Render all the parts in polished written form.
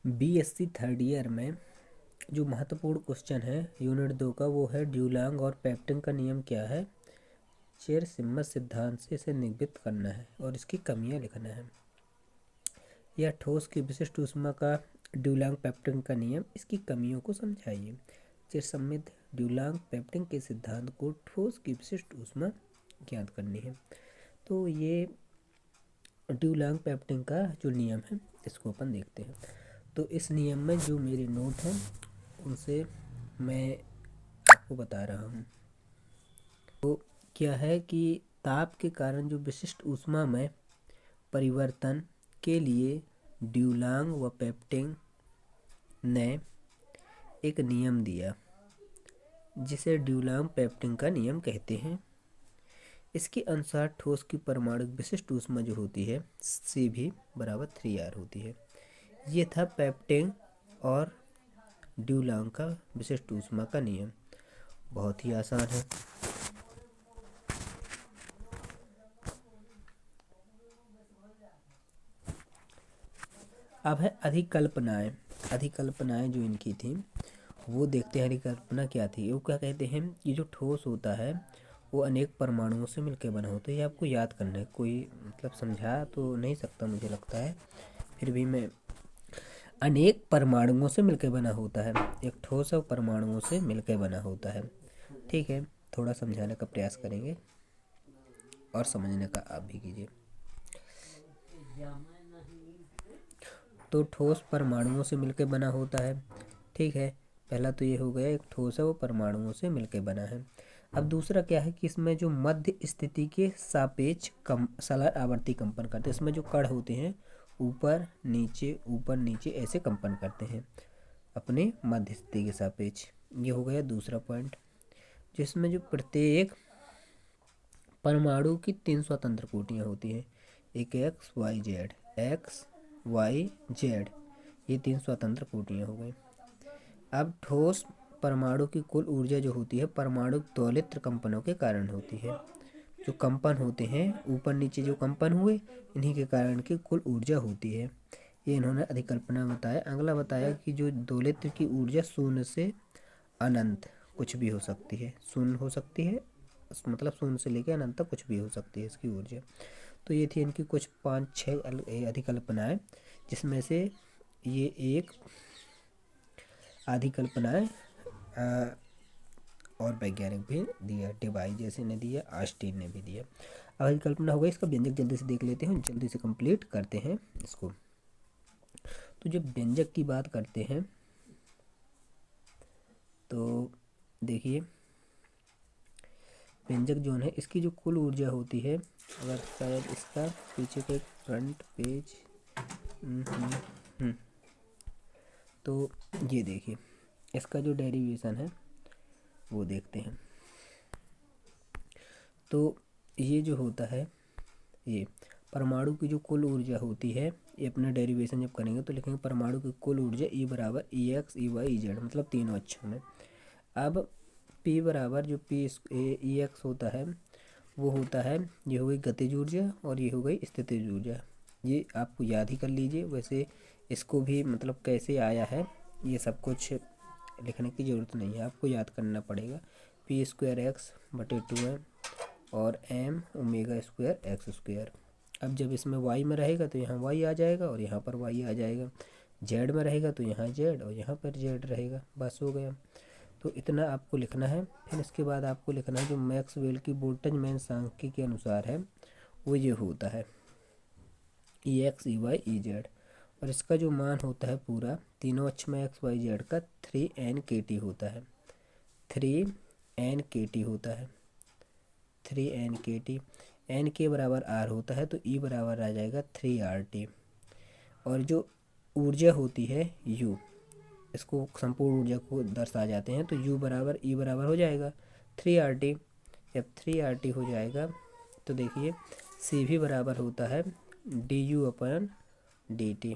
BSc third year में जो महत्वपूर्ण क्वेश्चन है यूनिट 2 का वो है ड्यूलांग और पेप्टिन का नियम क्या है, चेयर-सिमस सिद्धांत से इसे निरूपित करना है और इसकी कमियां लिखना है। यह ठोस की विशिष्ट ऊष्मा का ड्यूलांग पेप्टिन का नियम, इसकी कमियों को समझाइए। चिरसम्मित ड्यूलांग पेप्टिन के सिद्धांत को ठोस की विशिष्ट ऊष्मा ज्ञात करनी है। तो ये ड्यूलांग पेप्टिन का जो नियम है इसको अपन देखते हैं। तो इस नियम में जो मेरे नोट हैं उनसे मैं आपको बता रहा हूँ। तो क्या है कि ताप के कारण जो विशिष्ट ऊष्मा में परिवर्तन के लिए ड्यूलांग व पेप्टिन ने एक नियम दिया जिसे ड्यूलांग पेप्टिन का नियम कहते हैं। इसके अनुसार ठोस की परमाणु विशिष्ट ऊष्मा जो होती है CV बराबर 3R होती है। ये था पेप्टिन और ड्यूलांग का विशिष्ट ऊष्मा का नियम। बहुत ही आसान है। अब है अधिकल्पनाएं। अधिकल्पनाएं जो इनकी थी वो देखते हैं। अधिकल्पना क्या थी, वो क्या कहते हैं कि जो ठोस होता है वो अनेक परमाणुओं से मिलकर बना होता है। ये आपको याद करना है। कोई मतलब समझा तो नहीं सकता मुझे लगता है, फिर भी मैं अनेक परमाणुओं से मिलकर बना होता है। एक ठोस और परमाणुओं से मिलकर बना होता है। ठीक है, थोड़ा समझाने का प्रयास करेंगे और समझने का आप भी कीजिए। तो ठोस परमाणुओं से मिलकर बना होता है। ठीक है, पहला तो ये हो गया, एक ठोस है वो परमाणुओं से मिलकर बना है। अब दूसरा क्या है कि इसमें जो मध्य स्थिति के सापेक्ष सलर आवर्ती कंपन करते हैं। इसमें जो कण होते हैं ऊपर नीचे ऐसे कंपन करते हैं अपने मध्य स्थिति के सापेक्ष। ये हो गया दूसरा पॉइंट, जिसमें जो प्रत्येक परमाणु की 3 स्वतंत्र कोटियाँ होती हैं। एक एक्स वाई जेड, ये 3 स्वतंत्र कोटियाँ हो गई। अब ठोस परमाणु की कुल ऊर्जा जो होती है परमाणु दोलित्र कंपनों के कारण होती है। जो कंपन होते हैं ऊपर नीचे जो कंपन हुए, इन्हीं के कारण की कुल ऊर्जा होती है। ये इन्होंने अधिकल्पना बताया। अगला बताया कि जो दोलित्र की ऊर्जा शून्य से अनंत कुछ भी हो सकती है। शून्य हो सकती है, मतलब शून्य से लेकर अनंत तक कुछ भी हो सकती है इसकी ऊर्जा। तो ये थी इनकी कुछ 5-6 अधिकल्पनाएं, जिसमें से ये एक अधिकल्पनाएं और वैज्ञानिक भी दिया, डिवाई जैसे ने दिया, आस्टीन ने भी दिया। अब अधिकल्पना हो गई, इसका व्यंजक जल्दी से देख लेते हैं, जल्दी से कंप्लीट करते हैं इसको। तो जब व्यंजक की बात करते हैं तो देखिए व्यंजक जो है इसकी जो कुल ऊर्जा होती है, अगर शायद इसका पीछे का एक फ्रंट पेज तो ये देखिए इसका जो डेरिवेशन है वो देखते हैं। तो ये जो होता है, ये परमाणु की जो कुल ऊर्जा होती है, ये अपना डेरिवेशन जब करेंगे तो लिखेंगे परमाणु की कुल ऊर्जा E बराबर EX EY EZ, मतलब तीनों अक्षों में। अब P बराबर जो EX होता है वो होता है, ये हो गई गतिज ऊर्जा और ये हो गई स्थितिज ऊर्जा। ये आपको याद ही कर लीजिए। वैसे इसको भी मतलब कैसे आया है ये सब कुछ लिखने की ज़रूरत नहीं है, आपको याद करना पड़ेगा। P²X/2m और m ω²X²। अब जब इसमें y में रहेगा तो यहाँ y आ जाएगा और यहाँ पर y आ जाएगा। z में रहेगा तो यहाँ z और यहाँ पर z रहेगा। बस हो गया। तो इतना आपको लिखना है। फिर इसके बाद आपको लिखना है जो मैक्सवेल की बोल्ट्जमैन सांख्यिकी के अनुसार है वो ये होता है EX EY EZ, और इसका जो मान होता है पूरा तीनों अक्ष में x y z का 3n kT होता है। 3n kT होता है, 3n kT। n के बराबर r होता है तो E बराबर आ जाएगा 3RT। और जो ऊर्जा होती है U, इसको संपूर्ण ऊर्जा को दर्शा जाते हैं तो U बराबर E बराबर हो जाएगा 3RT। जब 3RT हो जाएगा तो देखिए CV बराबर होता है DU/dt।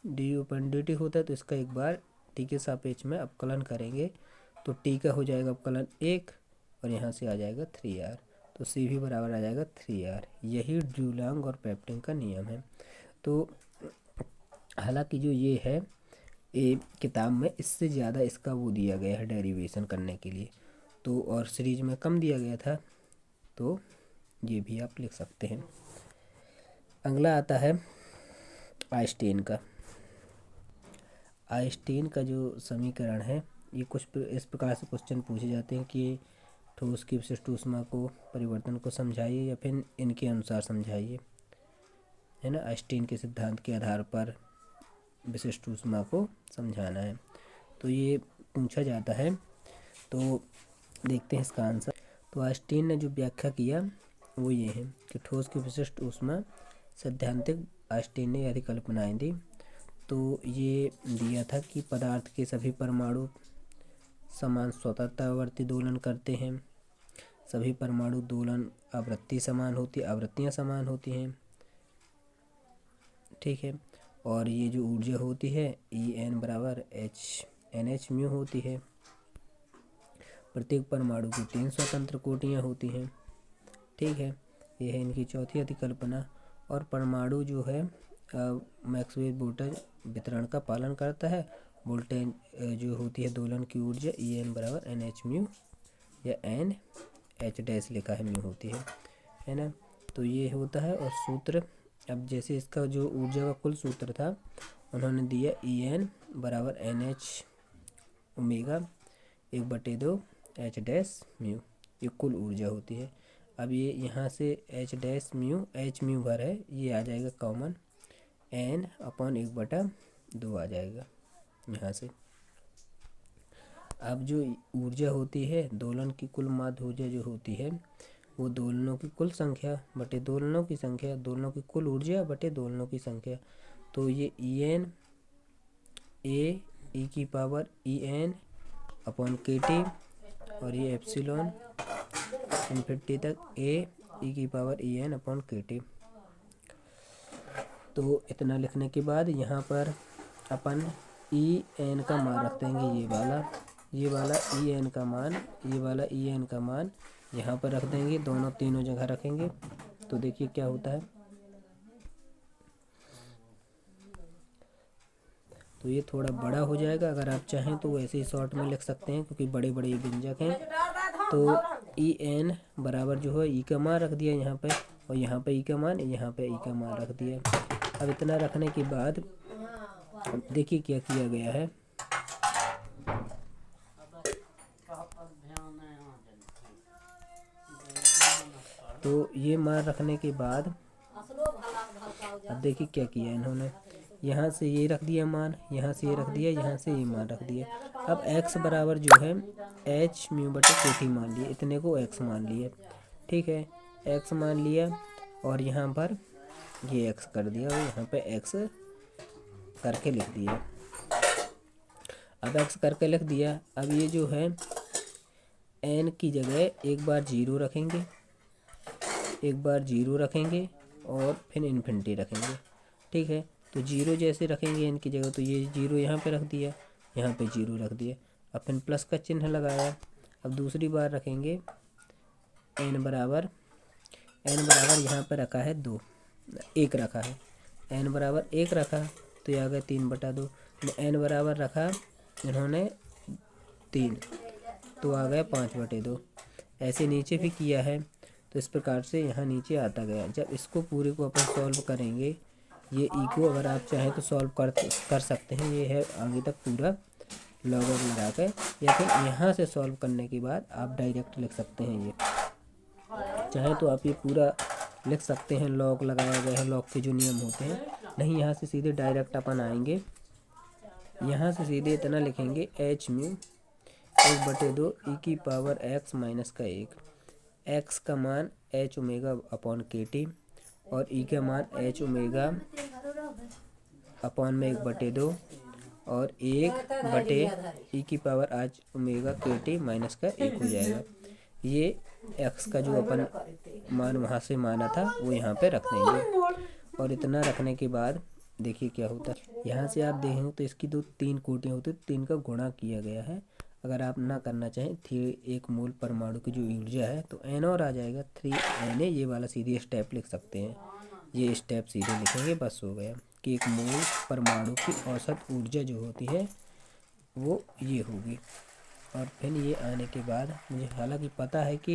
DU/dt होता है तो इसका एक बार T के सापेक्ष में अवकलन करेंगे तो T का हो जाएगा अवकलन 1 और यहाँ से आ जाएगा 3R, तो CV बराबर आ जाएगा 3R। यही ड्यूलांग और पेप्टिन का नियम है। तो हालांकि जो ये है ये किताब में इससे ज़्यादा इसका वो दिया गया है डेरिवेशन करने के लिए, तो और सीरीज में कम दिया गया था, तो ये भी आप लिख सकते हैं। अगला आता है आइंस्टीन का। आइंस्टीन का जो समीकरण है, ये कुछ इस प्रकार से क्वेश्चन पूछे जाते हैं कि ठोस की विशिष्ट ऊष्मा को परिवर्तन को समझाइए या फिर इनके अनुसार समझाइए, है ना। आइंस्टीन के सिद्धांत के आधार पर विशिष्ट ऊष्मा को समझाना है, तो ये पूछा जाता है। तो देखते हैं इसका आंसर। तो आइंस्टीन ने जो व्याख्या किया वो ये है कि ठोस की विशिष्ट ऊष्मा सैद्धांतिक आइंस्टीन ने यदि कल्पनाएं दी, तो ये दिया था कि पदार्थ के सभी परमाणु समान स्वतंत्रतावर्ती दोलन करते हैं, सभी परमाणु दोलन आवृत्ति समान होती, आवृत्तियाँ समान होती हैं, ठीक है। और ये जो ऊर्जा होती है En बराबर NH म्यू होती है। प्रत्येक परमाणु की 3 स्वतंत्र कोटियाँ होती हैं, ठीक है। ये है इनकी चौथी अधिकल्पना। और परमाणु जो है मैक्सवेल वोल्टेज वितरण का पालन करता है। वोल्टेज जो होती है दोलन की ऊर्जा En बराबर NH म्यू या NH डैश लिखा है म्यू होती है ना। तो ये होता है। और सूत्र, अब जैसे इसका जो ऊर्जा का कुल सूत्र था उन्होंने दिया En बराबर NH omega 1/2 H dash mu, ये कुल ऊर्जा होती है। अब ये यहाँ से H dash mu, H mu भर है, ये आ जाएगा कॉमन, N/1/2 आ जाएगा यहाँ से। अब जो ऊर्जा होती है दोलन की कुल माध्य ऊर्जा जो होती है वो दोलनों की कुल संख्या बटे दोलनों की संख्या, दोलनों की कुल ऊर्जा बटे दोलनों की संख्या। तो ये En E⁻En/kT और ये एप्सिलॉन इन्फिनिटी तक E⁻En/kT। तो इतना लिखने के बाद यहाँ पर अपन En का मान रख देंगे, ये वाला En का मान, ये वाला En का मान यहाँ पर रख देंगे, दोनों तीनों जगह रखेंगे। तो देखिए क्या होता है। तो ये थोड़ा बड़ा हो जाएगा, अगर आप चाहें तो वैसे ही शॉर्ट में लिख सकते हैं क्योंकि बड़े बड़े व्यंजक हैं। तो En बराबर जो है ई का मान रख दिया यहाँ पे, और यहाँ पे ई का मान, यहाँ पे ई का मान रख दिया। अब इतना रखने के बाद देखिए क्या किया गया है। तो ये मान रखने के बाद अब देखिए क्या किया इन्होंने, यहाँ से ये रख दिया मान, यहाँ से ये रख दिया, यहाँ से ये मान रख दिया। अब x बराबर जो है H म्यू बटे KT मान लिया, इतने को x मान लिया, ठीक है। x मान लिया और यहाँ पर ये x कर दिया और यहाँ पे x करके लिख दिया। अब x करके लिख दिया। अब ये जो है n की जगह एक बार 0 रखेंगे, एक बार 0 रखेंगे और फिर इन्फिनिटी रखेंगे, ठीक है। तो 0 जैसे रखेंगे n की जगह, तो ये 0 यहाँ पे रख दिया, यहाँ पे 0 रख दिया, अब फिर प्लस का चिन्ह लगाया। अब दूसरी बार रखेंगे n बराबर यहाँ पे रखा है 2, 1 रखा है, n बराबर 1 रखा तो ये आ गया 3/2। n बराबर रखा इन्होंने 3 तो आ गया 5/2। ऐसे नीचे भी किया है, तो इस प्रकार से यहाँ नीचे आता गया। जब इसको पूरे को अपन सॉल्व करेंगे, ये ई को अगर आप चाहें तो सॉल्व कर सकते हैं, ये है आगे तक पूरा लॉगर लगा के, या फिर यहाँ से सॉल्व करने के बाद आप डायरेक्ट लिख सकते हैं। ये चाहे तो आप ये पूरा लिख सकते हैं, लॉग लगाया गया है, लॉग के जो नियम होते हैं। नहीं, यहाँ से सीधे डायरेक्ट अपन आएंगे, यहाँ से सीधे इतना लिखेंगे H म्यू 1/2 e⁻x माइनस का 1, x का मान H ओमेगा अपॉन KT और ई का मान H ओमेगा अपॉन में 1/2 और 1/e⁻h ओमेगा KT माइनस का 1 हो जाएगा। ये x का जो अपन मान वहाँ से माना था वो यहाँ पे रख देंगे। और इतना रखने के बाद देखिए क्या होता है। यहाँ से आप देखेंगे तो इसकी 3 कोटियाँ होती हैं, 3 का गुणा किया गया है। अगर आप ना करना चाहें 1 मोल परमाणु की जो ऊर्जा है तो n और आ जाएगा 3Na। ये वाला सीधे स्टेप लिख सकते हैं, ये स्टेप सीधे लिखेंगे, बस हो गया। कि एक मोल परमाणु की औसत ऊर्जा जो होती है वो ये होगी। और फिर ये आने के बाद मुझे हालांकि पता है कि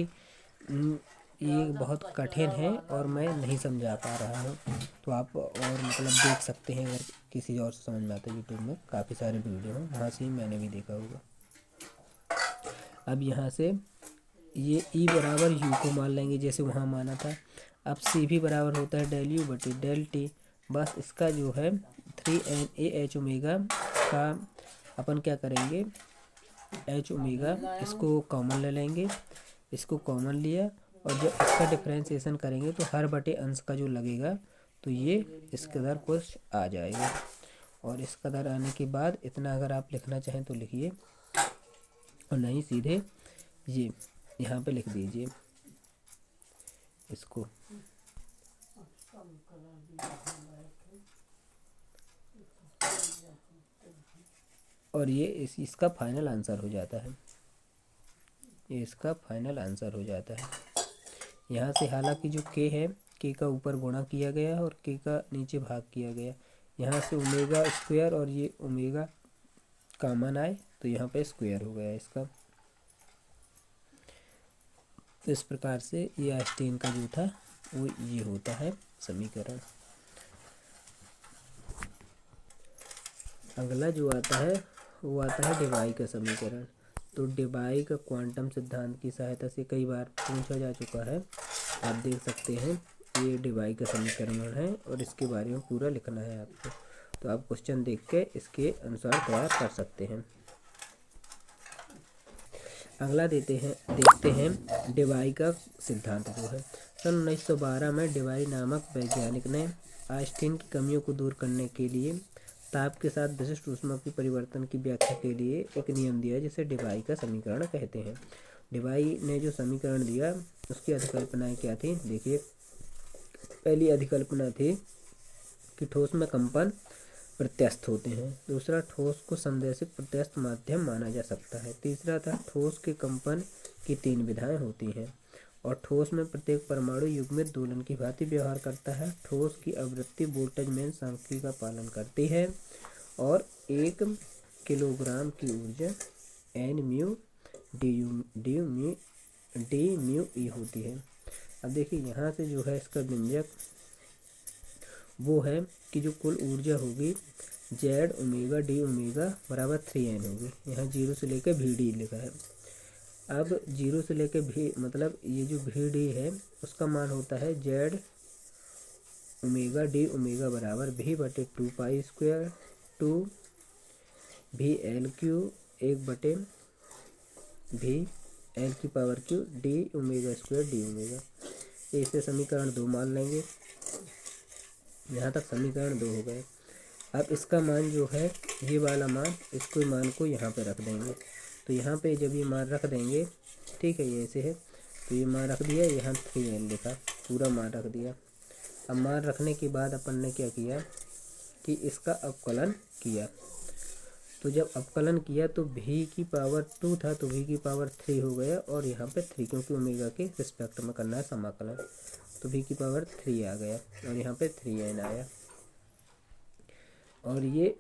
ये बहुत कठिन है और मैं नहीं समझा पा रहा हूँ, तो आप और मतलब देख सकते हैं अगर किसी और से समझ में आता है। यूट्यूब में काफ़ी सारे वीडियो हैं, वहाँ से ही मैंने भी देखा होगा। अब यहाँ से ये ई बराबर यू को मान लेंगे जैसे वहाँ माना था। अब सी भी बराबर होता है डेल यू बटे डेल टी। बस इसका जो है 3NaH ओमेगा का अपन क्या करेंगे, H ओमेगा इसको कॉमन ले लेंगे, इसको कॉमन लिया और जब इसका डिफरेंशिएशन करेंगे तो हर बटे अंश का जो लगेगा तो ये इस कदर कुछ आ जाएगा। और इस कदर आने के बाद इतना अगर आप लिखना चाहें तो लिखिए, और नहीं सीधे ये यहाँ पे लिख दीजिए इसको। और ये इसका फाइनल आंसर हो जाता है, ये इसका फाइनल आंसर हो जाता है। यहाँ से हालांकि जो के है, के का ऊपर गुणा किया गया और के का नीचे भाग किया गया। यहाँ से ओमेगा स्क्वायर और ये ओमेगा कॉमन आए तो यहाँ पे स्क्वायर हो गया इसका। तो इस प्रकार से ये आइंस्टीन का जो था वो ये होता है समीकरण। अगला जो आता है वो आता है डिबाई का समीकरण। तो डिबाई का क्वांटम सिद्धांत की सहायता से कई बार पूछा जा चुका है, आप देख सकते हैं। ये डिबाई का समीकरण है और इसके बारे में पूरा लिखना है आपको, तो आप क्वेश्चन देख के इसके अनुसार तैयार कर सकते हैं। अगला देखते हैं डिबाई का सिद्धांत जो है। सन 1912 में डिबाई नामक वैज्ञानिक ने आइंस्टीन की कमियों को दूर करने के लिए ताप के साथ विशिष्ट ऊष्मा की परिवर्तन की व्याख्या के लिए एक नियम दिया जिसे डिबाई का समीकरण कहते हैं। डिबाई ने जो समीकरण दिया उसकी अधिकल्पनाएं क्या थी, देखिए। पहली अधिकल्पना थी कि ठोस में कंपन प्रत्यस्थ होते हैं। दूसरा, ठोस को संदेशित प्रत्यस्थ माध्यम माना जा सकता है। तीसरा था ठोस के कंपन की 3 विधाएं होती हैं और ठोस में प्रत्येक परमाणु युग्मित दोलन की भांति व्यवहार करता है। ठोस की आवृत्ति बोल्ट्जमैन सांख्यिकी का पालन करती है और 1 किलोग्राम की ऊर्जा n mu D mu E होती है। अब देखिए यहाँ से जो है इसका व्यंजक वो है कि जो कुल ऊर्जा होगी जेड ओमेगा डी ओमेगा बराबर 3n होगी। यहाँ 0 से लेकर वी डी लिखा है। अब 0 से लेकर भी मतलब ये जो वी डी है उसका मान होता है जेड ओमेगा डी ओमेगा बराबर भी बटे 2 पाई स्क्वायर 2 भी एल क्यू 1 बटे भी एल की power Q D omega square D omega. इसे समीकरण 2 मान लेंगे। यहाँ तक समीकरण 2 हो गए। अब इसका मान जो है ये वाला मान, इसको मान को यहाँ पे रख देंगे। तो यहाँ पे जब ये मान रख देंगे, ठीक है, ये ऐसे है, तो ये मान रख दिया, यहाँ 3n लिखा, पूरा मान रख दिया। अब मान रखने के बाद अपन ने क्या किया कि इसका अवकलन किया। तो जब अवकलन किया तो v की पावर 2 था तो v की पावर 3 हो गया और यहाँ पे 3 क्योंकि ओमेगा के रिस्पेक्ट में करना है समाकलन, तो v की पावर 3 आ गया और यहाँ पे 3n आया। और ये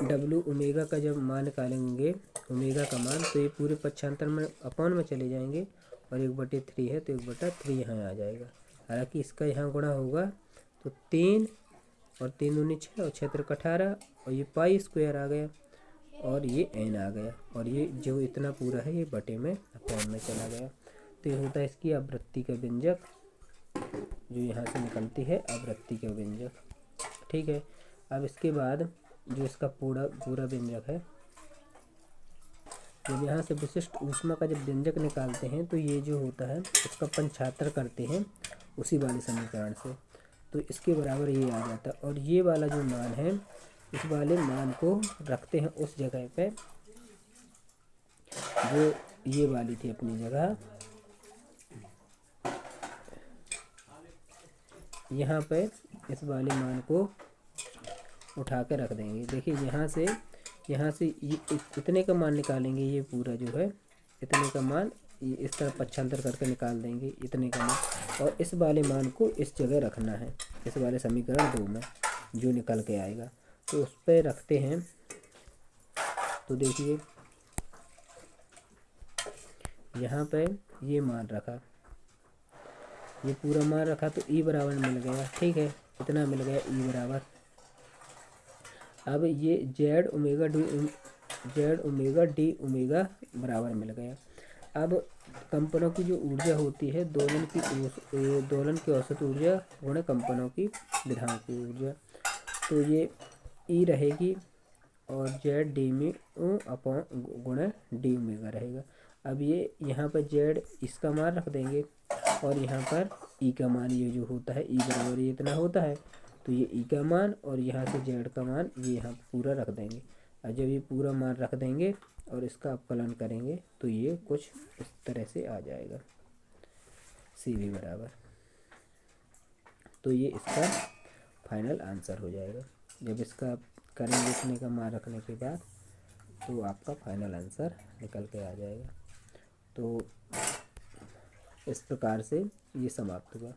w ओमेगा का जब मान निकालेंगे ओमेगा का मान तो ये पूरे पक्षांतर में अपॉन में चले जाएंगे और 1/3 है तो 1/3 यहाँ आ जाएगा। हालांकि इसका यहाँ गुणा होगा तो 3 और 3 दूनी 6 और 6 त्रिक 18 और ये पाई स्क्वायर आ गया और ये n आ गया और ये जो इतना पूरा है ये बटे में अपॉन में चला गया। तो ये होता है इसकी आवृत्ति का व्यंजक, जो यहाँ से निकलती है आवृत्ति का व्यंजक, ठीक है। अब इसके बाद जो इसका पूरा व्यंजक है, जब यहाँ से विशिष्ट ऊष्मा का जब व्यंजक निकालते हैं तो ये जो होता है उसका पंचातर करते हैं उसी वाले समीकरण से, तो इसके बराबर ये आ जाता है। और ये वाला जो मान है इस वाले मान को रखते हैं उस जगह पे जो ये वाली थी अपनी जगह, यहाँ पे इस वाले मान को उठा के रख देंगे। देखिए यहाँ से ये इतने का मान निकालेंगे, ये पूरा जो है इतने का मान ये इस तरह पक्षांतर करके निकाल देंगे इतने का मान, और इस वाले मान को इस जगह रखना है, इस वाले समीकरण 2 में। जो निकल के आएगा। तो उस पर रखते हैं। तो देखिए यहाँ पे ये मान रखा, ये पूरा मान रखा, तो ई बराबर मिल गया। ठीक है, कितना मिल गया? ई बराबर। अब ये जेड ओमेगा डी ओमेगा बराबर मिल गया। अब कंपनों की जो ऊर्जा होती है, दोलन की औसत ऊर्जा गुणे कंपनों की विधान की ऊर्जा, तो ये ई रहेगी और जेड डी में अपॉन गुणे डी ओमेगा रहेगा। अब ये यहाँ पर जेड इसका मान रख देंगे और यहाँ पर ई का मान ये जो होता है, ई बराबर ये इतना होता है, तो ये ई का मान और यहाँ से जेड का मान ये यहाँ पूरा रख देंगे। और जब ये पूरा मान रख देंगे और इसका अपकलन करेंगे तो ये कुछ इस तरह से आ जाएगा, सी वी बराबर। तो ये इसका फाइनल आंसर हो जाएगा। जब इसका करेंगे लिखने का मान रखने के बाद तो आपका फाइनल आंसर निकल के आ जाएगा। तो इस प्रकार से ये समाप्त हुआ।